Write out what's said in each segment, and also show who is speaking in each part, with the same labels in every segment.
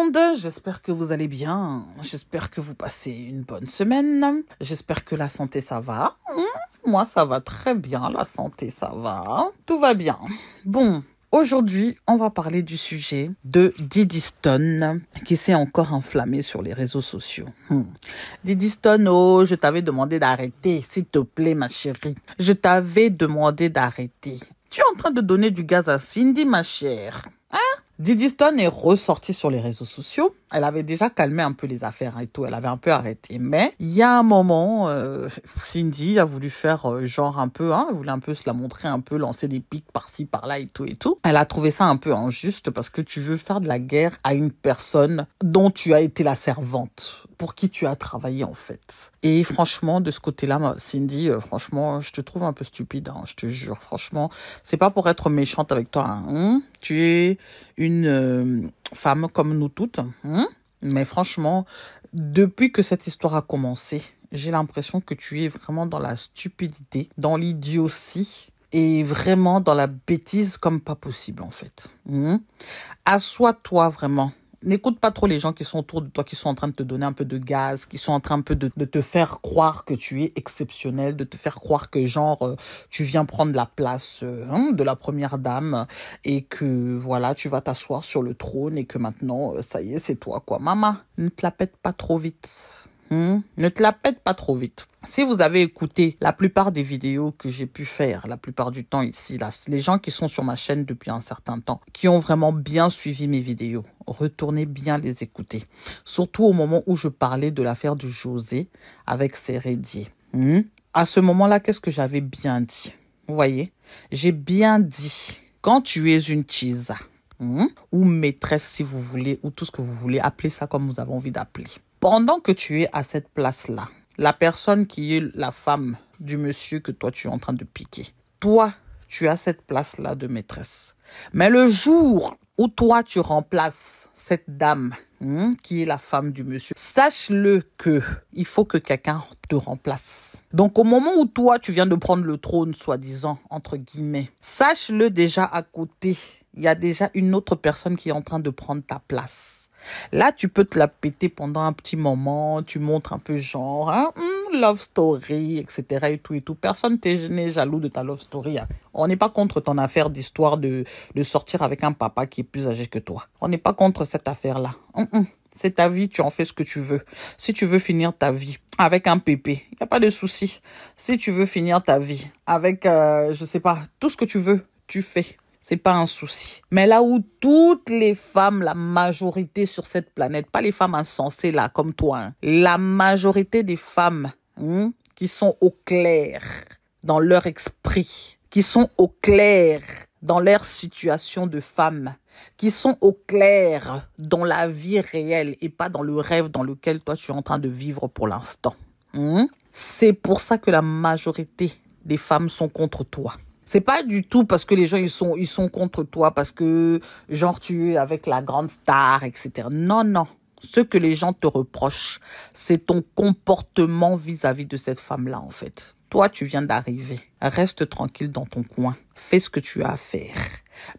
Speaker 1: monde, j'espère que vous allez bien, j'espère que vous passez une bonne semaine, j'espère que la santé ça va. Moi ça va très bien, la santé ça va, tout va bien. Bon, aujourd'hui on va parler du sujet de Diddy Stone qui s'est encore enflammé sur les réseaux sociaux. Diddy Stone, oh je t'avais demandé d'arrêter, s'il te plaît ma chérie, je t'avais demandé d'arrêter. Tu es en train de donner du gaz à Cindy ma chère. Diddy Stone est ressortie sur les réseaux sociaux. Elle avait déjà calmé un peu les affaires et tout. Elle avait un peu arrêté. Mais il y a un moment, Cindy a voulu faire genre un peu, elle voulait un peu se la montrer un peu, lancer des pics par-ci, par-là et tout et tout. Elle a trouvé ça un peu injuste parce que tu veux faire de la guerre à une personne dont tu as été la servante, pour qui tu as travaillé en fait. Et franchement, de ce côté-là, Cindy, franchement, je te trouve un peu stupide, je te jure. Franchement, c'est pas pour être méchante avec toi. Tu es une femme comme nous toutes. Mais franchement, depuis que cette histoire a commencé, j'ai l'impression que tu es vraiment dans la stupidité, dans l'idiotie et vraiment dans la bêtise comme pas possible en fait. Assois-toi vraiment. N'écoute pas trop les gens qui sont autour de toi, qui sont en train de te donner un peu de gaz, qui sont en train un peu de te faire croire que tu es exceptionnel, de te faire croire que genre tu viens prendre la place de la première dame et que voilà, tu vas t'asseoir sur le trône et que maintenant, ça y est, c'est toi quoi. Maman, ne te la pète pas trop vite. Ne te la pète pas trop vite. Si vous avez écouté la plupart des vidéos que j'ai pu faire, la plupart du temps ici, là, les gens qui sont sur ma chaîne depuis un certain temps, qui ont vraiment bien suivi mes vidéos, retournez bien les écouter. Surtout au moment où je parlais de l'affaire du José avec Sérédier. À ce moment-là, qu'est-ce que j'avais bien dit? Vous voyez? J'ai bien dit, quand tu es une chisa, ou maîtresse si vous voulez, ou tout ce que vous voulez, appelez ça comme vous avez envie d'appeler. Pendant que tu es à cette place-là, la personne qui est la femme du monsieur que toi tu es en train de piquer, toi, tu as cette place-là de maîtresse. Mais le jour où toi tu remplaces cette dame qui est la femme du monsieur, sache-le que il faut que quelqu'un te remplace. Donc au moment où toi tu viens de prendre le trône, soi-disant, entre guillemets, sache-le déjà à côté, il y a déjà une autre personne qui est en train de prendre ta place. Là, tu peux te la péter pendant un petit moment, tu montres un peu genre, love story, etc. et tout et tout. Personne n'est jaloux de ta love story. On n'est pas contre ton affaire d'histoire de sortir avec un papa qui est plus âgé que toi. On n'est pas contre cette affaire-là. C'est ta vie, tu en fais ce que tu veux. Si tu veux finir ta vie avec un pépé, il n'y a pas de souci. Si tu veux finir ta vie avec, je sais pas, tout ce que tu veux, tu fais. C'est pas un souci. Mais là où toutes les femmes, la majorité sur cette planète, pas les femmes insensées là comme toi, la majorité des femmes qui sont au clair dans leur esprit, qui sont au clair dans leur situation de femme, qui sont au clair dans la vie réelle et pas dans le rêve dans lequel toi tu es en train de vivre pour l'instant. C'est pour ça que la majorité des femmes sont contre toi. C'est pas du tout parce que les gens ils sont contre toi parce que genre tu es avec la grande star, etc. Non. Ce que les gens te reprochent, c'est ton comportement vis-à-vis de cette femme-là en fait. Toi, tu viens d'arriver. Reste tranquille dans ton coin. Fais ce que tu as à faire.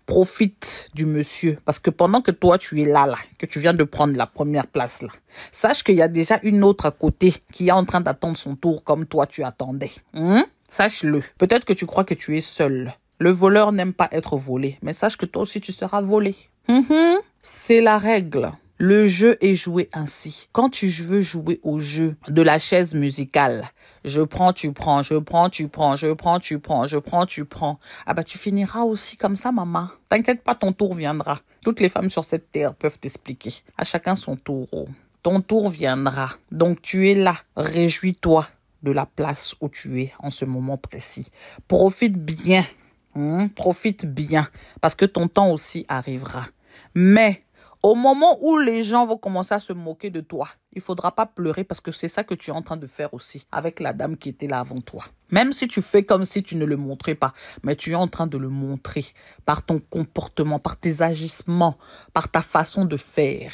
Speaker 1: Profite du monsieur. Parce que pendant que toi, tu es là, que tu viens de prendre la première place là, sache qu'il y a déjà une autre à côté qui est en train d'attendre son tour comme toi, tu attendais. Sache-le. Peut-être que tu crois que tu es seul. Le voleur n'aime pas être volé. Mais sache que toi aussi, tu seras volé. C'est la règle. Le jeu est joué ainsi. Quand tu veux jouer au jeu de la chaise musicale, je prends, tu prends, je prends, tu prends, je prends, tu prends, je prends, tu prends. Ah bah tu finiras aussi comme ça, maman. T'inquiète pas, ton tour viendra. Toutes les femmes sur cette terre peuvent t'expliquer. À chacun son tour. Ton tour viendra. Donc tu es là. Réjouis-toi de la place où tu es en ce moment précis. Profite bien. Profite bien. Parce que ton temps aussi arrivera. Mais au moment où les gens vont commencer à se moquer de toi, il faudra pas pleurer parce que c'est ça que tu es en train de faire aussi avec la dame qui était là avant toi. Même si tu fais comme si tu ne le montrais pas, mais tu es en train de le montrer par ton comportement, par tes agissements, par ta façon de faire.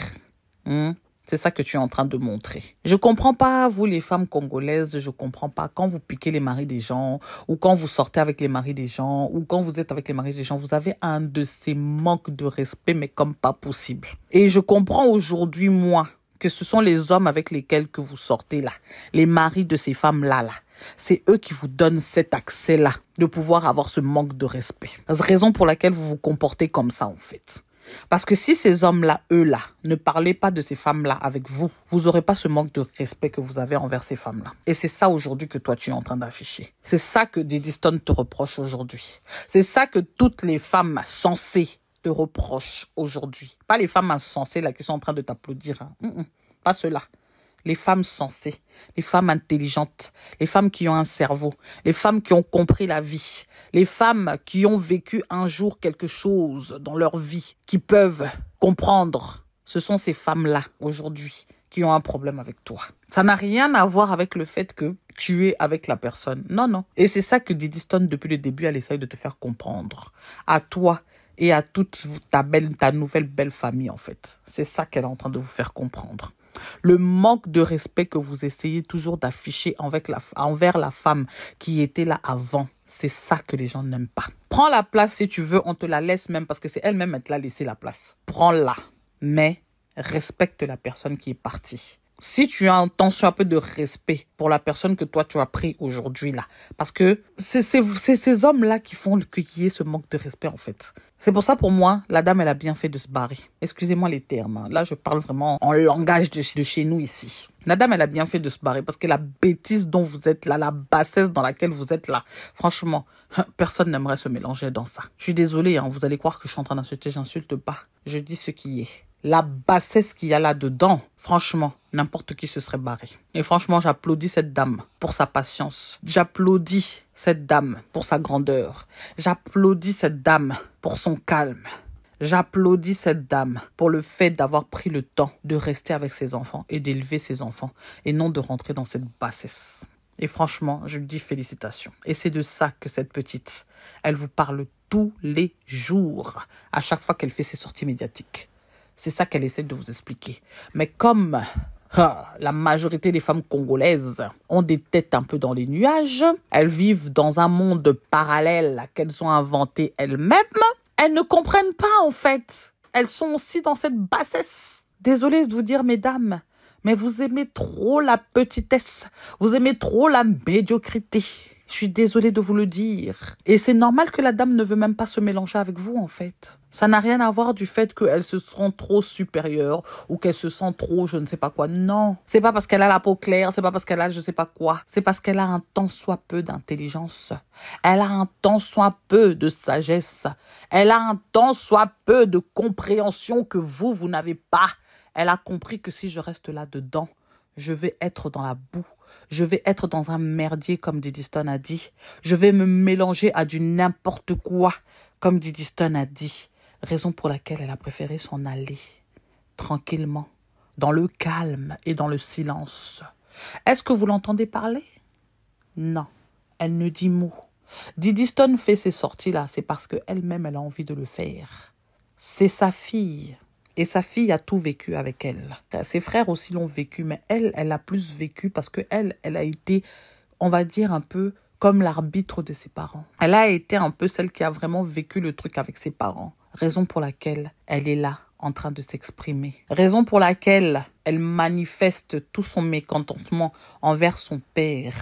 Speaker 1: C'est ça que tu es en train de montrer. Je comprends pas, vous les femmes congolaises, je comprends pas. Quand vous piquez les maris des gens, ou quand vous sortez avec les maris des gens, ou quand vous êtes avec les maris des gens, vous avez un de ces manques de respect, mais comme pas possible. Et je comprends aujourd'hui, moi, que ce sont les hommes avec lesquels que vous sortez là, les maris de ces femmes-là, c'est eux qui vous donnent cet accès-là, de pouvoir avoir ce manque de respect. C'est la raison pour laquelle vous vous comportez comme ça, en fait. Parce que si ces hommes-là, eux-là, ne parlaient pas de ces femmes-là avec vous, vous n'aurez pas ce manque de respect que vous avez envers ces femmes-là. Et c'est ça aujourd'hui que toi, tu es en train d'afficher. C'est ça que Diddy Stone te reproche aujourd'hui. C'est ça que toutes les femmes sensées te reprochent aujourd'hui. Pas les femmes insensées là qui sont en train de t'applaudir. Pas ceux-là. Les femmes sensées, les femmes intelligentes, les femmes qui ont un cerveau, les femmes qui ont compris la vie, les femmes qui ont vécu un jour quelque chose dans leur vie, qui peuvent comprendre. Ce sont ces femmes-là, aujourd'hui, qui ont un problème avec toi. Ça n'a rien à voir avec le fait que tu es avec la personne. Non, non. Et c'est ça que Diddy Stone, depuis le début, elle essaye de te faire comprendre. À toi et à toute ta nouvelle belle famille, en fait. C'est ça qu'elle est en train de vous faire comprendre. Le manque de respect que vous essayez toujours d'afficher envers la femme qui était là avant, c'est ça que les gens n'aiment pas. Prends la place si tu veux, on te la laisse même parce que c'est elle-même qui te l'a laissé la place. Prends-la, mais respecte la personne qui est partie. Si tu as un peu de respect pour la personne que toi tu as pris aujourd'hui là, parce que c'est ces hommes-là qui font qu'il y ait ce manque de respect en fait. C'est pour ça pour moi, la dame elle a bien fait de se barrer. Excusez-moi les termes, hein. Là je parle vraiment en langage de chez nous ici. La dame elle a bien fait de se barrer parce que la bêtise dont vous êtes là, la bassesse dans laquelle vous êtes là, franchement, personne n'aimerait se mélanger dans ça. Je suis désolée, hein, vous allez croire que je suis en train d'insulter, j'insulte pas. Je dis ce qui est. La bassesse qu'il y a là-dedans, franchement, n'importe qui se serait barré. Et franchement, j'applaudis cette dame pour sa patience. J'applaudis cette dame pour sa grandeur. J'applaudis cette dame pour son calme. J'applaudis cette dame pour le fait d'avoir pris le temps de rester avec ses enfants et d'élever ses enfants et non de rentrer dans cette bassesse. Et franchement, je lui dis félicitations. Et c'est de ça que cette petite, elle vous parle tous les jours, à chaque fois qu'elle fait ses sorties médiatiques. C'est ça qu'elle essaie de vous expliquer. Mais comme la majorité des femmes congolaises ont des têtes un peu dans les nuages, elles vivent dans un monde parallèle qu'elles ont inventé elles-mêmes, elles ne comprennent pas en fait. Elles sont aussi dans cette bassesse. Désolée de vous dire, mesdames, mais vous aimez trop la petitesse. Vous aimez trop la médiocrité. Je suis désolée de vous le dire. Et c'est normal que la dame ne veut même pas se mélanger avec vous, en fait. Ça n'a rien à voir du fait qu'elle se sent trop supérieure ou qu'elle se sent trop je ne sais pas quoi. Non. C'est pas parce qu'elle a la peau claire, c'est pas parce qu'elle a je sais pas quoi. C'est parce qu'elle a un tant soit peu d'intelligence. Elle a un tant soit peu de sagesse. Elle a un tant soit peu de compréhension que vous n'avez pas. Elle a compris que si je reste là-dedans, je vais être dans la boue. Je vais être dans un merdier, comme Diddy Stone a dit. Je vais me mélanger à du n'importe quoi, comme Diddy Stone a dit. Raison pour laquelle elle a préféré s'en aller, tranquillement, dans le calme et dans le silence. Est-ce que vous l'entendez parler? Non, elle ne dit mot. Diddy Stone fait ces sorties-là, c'est parce qu'elle-même, elle a envie de le faire. C'est sa fille. Et sa fille a tout vécu avec elle. Ses frères aussi l'ont vécu, mais elle a plus vécu parce que elle a été, on va dire, un peu comme l'arbitre de ses parents. Elle a été un peu celle qui a vraiment vécu le truc avec ses parents. Raison pour laquelle elle est là, en train de s'exprimer. Raison pour laquelle elle manifeste tout son mécontentement envers son père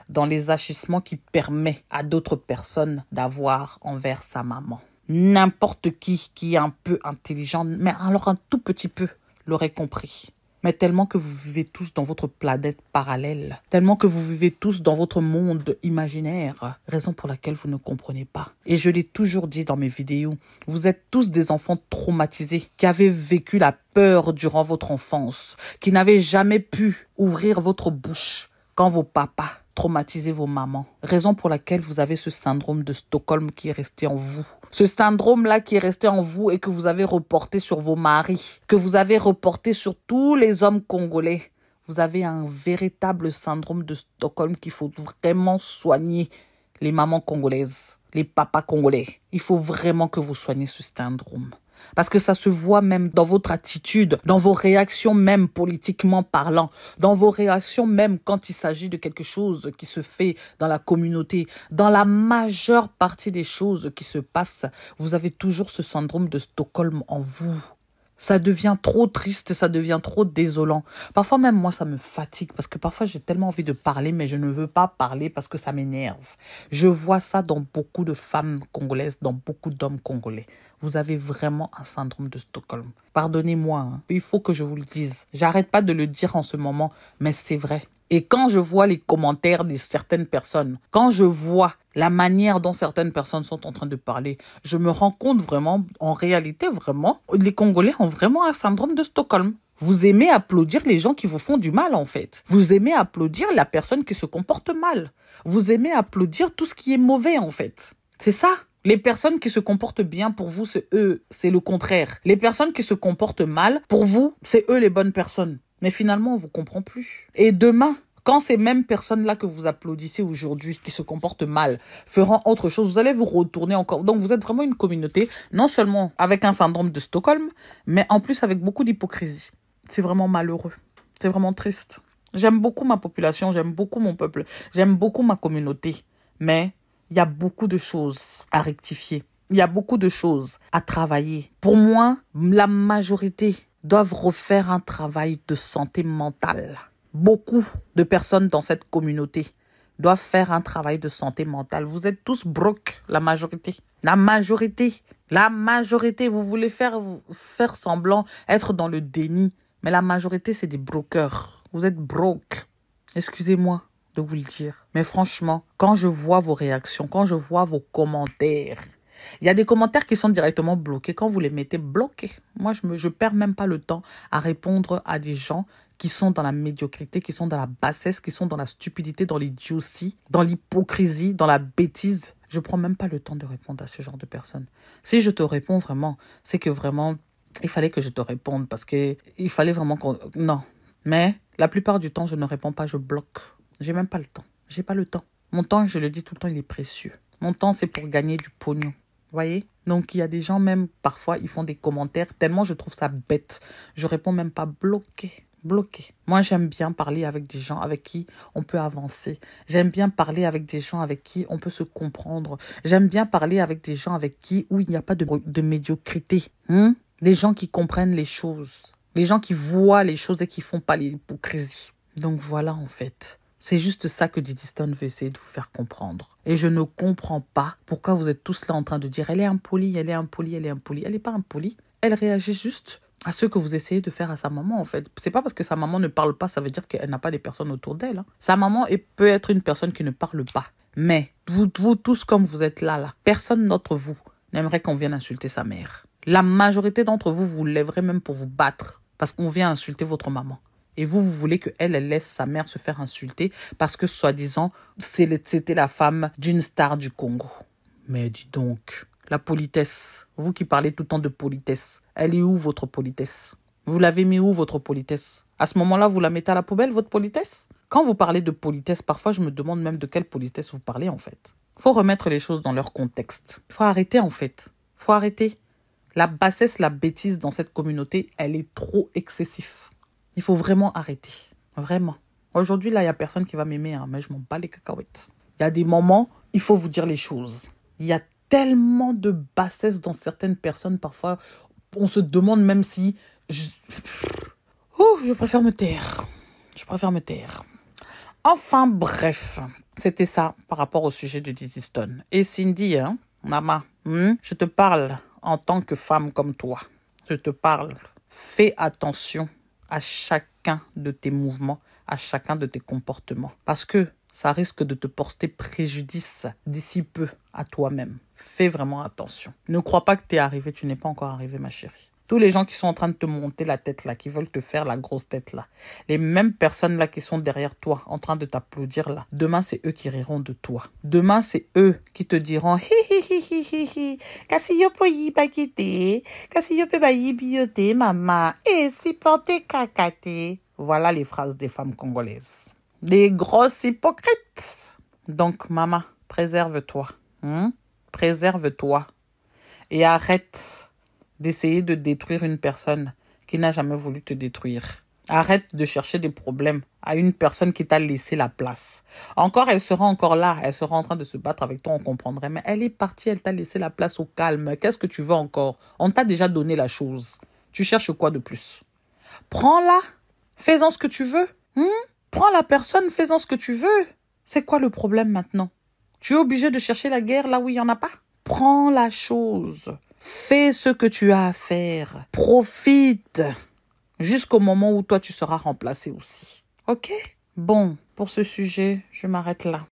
Speaker 1: dans les agissements qu'il permet à d'autres personnes d'avoir envers sa maman. N'importe qui est un peu intelligent, mais alors un tout petit peu, l'aurait compris. Mais tellement que vous vivez tous dans votre planète parallèle, tellement que vous vivez tous dans votre monde imaginaire, raison pour laquelle vous ne comprenez pas. Et je l'ai toujours dit dans mes vidéos, vous êtes tous des enfants traumatisés qui avaient vécu la peur durant votre enfance, qui n'avaient jamais pu ouvrir votre bouche quand vos papas traumatisaient vos mamans. Raison pour laquelle vous avez ce syndrome de Stockholm qui est resté en vous. Ce syndrome-là qui est resté en vous et que vous avez reporté sur vos maris, que vous avez reporté sur tous les hommes congolais. Vous avez un véritable syndrome de Stockholm qu'il faut vraiment soigner, les mamans congolaises, les papas congolais. Il faut vraiment que vous soigniez ce syndrome. Parce que ça se voit même dans votre attitude, dans vos réactions même politiquement parlant, dans vos réactions même quand il s'agit de quelque chose qui se fait dans la communauté. Dans la majeure partie des choses qui se passent, vous avez toujours ce syndrome de Stockholm en vous. Ça devient trop triste, ça devient trop désolant. Parfois même moi, ça me fatigue parce que parfois j'ai tellement envie de parler, mais je ne veux pas parler parce que ça m'énerve. Je vois ça dans beaucoup de femmes congolaises, dans beaucoup d'hommes congolais. Vous avez vraiment un syndrome de Stockholm. Pardonnez-moi, hein, il faut que je vous le dise. J'arrête pas de le dire en ce moment, mais c'est vrai. Et quand je vois les commentaires de certaines personnes, quand je vois la manière dont certaines personnes sont en train de parler, je me rends compte vraiment, en réalité vraiment, les Congolais ont vraiment un syndrome de Stockholm. Vous aimez applaudir les gens qui vous font du mal en fait. Vous aimez applaudir la personne qui se comporte mal. Vous aimez applaudir tout ce qui est mauvais en fait. C'est ça. Les personnes qui se comportent bien pour vous, c'est eux, c'est le contraire. Les personnes qui se comportent mal, pour vous, c'est eux les bonnes personnes. Mais finalement, on ne vous comprend plus. Et demain, quand ces mêmes personnes-là que vous applaudissez aujourd'hui, qui se comportent mal, feront autre chose, vous allez vous retourner encore. Donc, vous êtes vraiment une communauté, non seulement avec un syndrome de Stockholm, mais en plus avec beaucoup d'hypocrisie. C'est vraiment malheureux. C'est vraiment triste. J'aime beaucoup ma population, j'aime beaucoup mon peuple, j'aime beaucoup ma communauté. Mais il y a beaucoup de choses à rectifier. Il y a beaucoup de choses à travailler. Pour moi, la majorité doivent refaire un travail de santé mentale. Beaucoup de personnes dans cette communauté doivent faire un travail de santé mentale. Vous êtes tous broke, la majorité. La majorité, vous voulez faire semblant, être dans le déni. Mais la majorité, c'est des brokers. Vous êtes broke. Excusez-moi de vous le dire. Mais franchement, quand je vois vos réactions, quand je vois vos commentaires, il y a des commentaires qui sont directement bloqués. Quand vous les mettez bloqués, moi, je perds même pas le temps à répondre à des gens qui sont dans la médiocrité, qui sont dans la bassesse, qui sont dans la stupidité, dans l'idiotie, dans l'hypocrisie, dans la bêtise. Je prends même pas le temps de répondre à ce genre de personnes. Si je te réponds vraiment, c'est que vraiment, il fallait que je te réponde parce que il fallait vraiment qu'on... Non. Mais la plupart du temps, je ne réponds pas, je bloque. J'ai même pas le temps. J'ai pas le temps. Mon temps, je le dis tout le temps, il est précieux. Mon temps, c'est pour gagner du pognon. Voyez? Donc, il y a des gens, même, parfois, ils font des commentaires tellement je trouve ça bête. Je réponds même pas bloqué. Moi, j'aime bien parler avec des gens avec qui on peut avancer. J'aime bien parler avec des gens avec qui on peut se comprendre. J'aime bien parler avec des gens avec qui, où il n'y a pas de médiocrité. Des gens qui comprennent les choses. Des gens qui voient les choses et qui font pas l'hypocrisie. Donc, voilà, en fait. C'est juste ça que Diddy Stone veut essayer de vous faire comprendre. Et je ne comprends pas pourquoi vous êtes tous là en train de dire « Elle est impolie, elle est impolie, elle est impolie ». Elle n'est pas impolie. Elle réagit juste à ce que vous essayez de faire à sa maman, en fait. C'est pas parce que sa maman ne parle pas, ça veut dire qu'elle n'a pas des personnes autour d'elle. Sa maman peut être une personne qui ne parle pas. Mais vous tous comme vous êtes là, personne d'entre vous n'aimerait qu'on vienne insulter sa mère. La majorité d'entre vous, vous lèverez même pour vous battre parce qu'on vient insulter votre maman. Et vous voulez qu'elle laisse sa mère se faire insulter parce que, soi-disant, c'était la femme d'une star du Congo. Mais dis donc, la politesse, vous qui parlez tout le temps de politesse, elle est où votre politesse? Vous l'avez mis où votre politesse? À ce moment-là, vous la mettez à la poubelle, votre politesse? Quand vous parlez de politesse, parfois je me demande même de quelle politesse vous parlez en fait. Il faut remettre les choses dans leur contexte. Il faut arrêter en fait. Il faut arrêter. La bassesse, la bêtise dans cette communauté, elle est trop excessive. Il faut vraiment arrêter. Vraiment. Aujourd'hui, là, il n'y a personne qui va m'aimer, mais je m'en bats les cacahuètes. Il y a des moments, il faut vous dire les choses. Il y a tellement de bassesse dans certaines personnes, parfois, on se demande même si... je préfère me taire. Enfin, bref. C'était ça par rapport au sujet de Diddy Stone. Et Cindy, maman, je te parle en tant que femme comme toi. Je te parle. Fais attention à chacun de tes mouvements, à chacun de tes comportements. Parce que ça risque de te porter préjudice d'ici peu à toi-même. Fais vraiment attention. Ne crois pas que tu es arrivé, tu n'es pas encore arrivé, ma chérie. Tous les gens qui sont en train de te monter la tête là, qui veulent te faire la grosse tête là, les mêmes personnes là qui sont derrière toi, en train de t'applaudir là, demain c'est eux qui riront de toi. Demain c'est eux qui te diront hi hi hi hi hi hi, kasi yo po yi bakite, kasi yo pe ba yi biote mama, et si porte kakate. Voilà les phrases des femmes congolaises. Des grosses hypocrites. Donc maman, préserve-toi. Préserve-toi. Et arrête d'essayer de détruire une personne qui n'a jamais voulu te détruire. Arrête de chercher des problèmes à une personne qui t'a laissé la place. Encore, elle sera encore là. Elle sera en train de se battre avec toi, on comprendrait. Mais elle est partie, elle t'a laissé la place au calme. Qu'est-ce que tu veux encore? On t'a déjà donné la chose. Tu cherches quoi de plus? Prends-la. Fais-en ce que tu veux. Prends la personne, fais-en ce que tu veux. C'est quoi le problème maintenant? Tu es obligé de chercher la guerre là où il n'y en a pas? Prends la chose. Fais ce que tu as à faire. Profite. Jusqu'au moment où toi, tu seras remplacé aussi. Ok? Bon, pour ce sujet, je m'arrête là.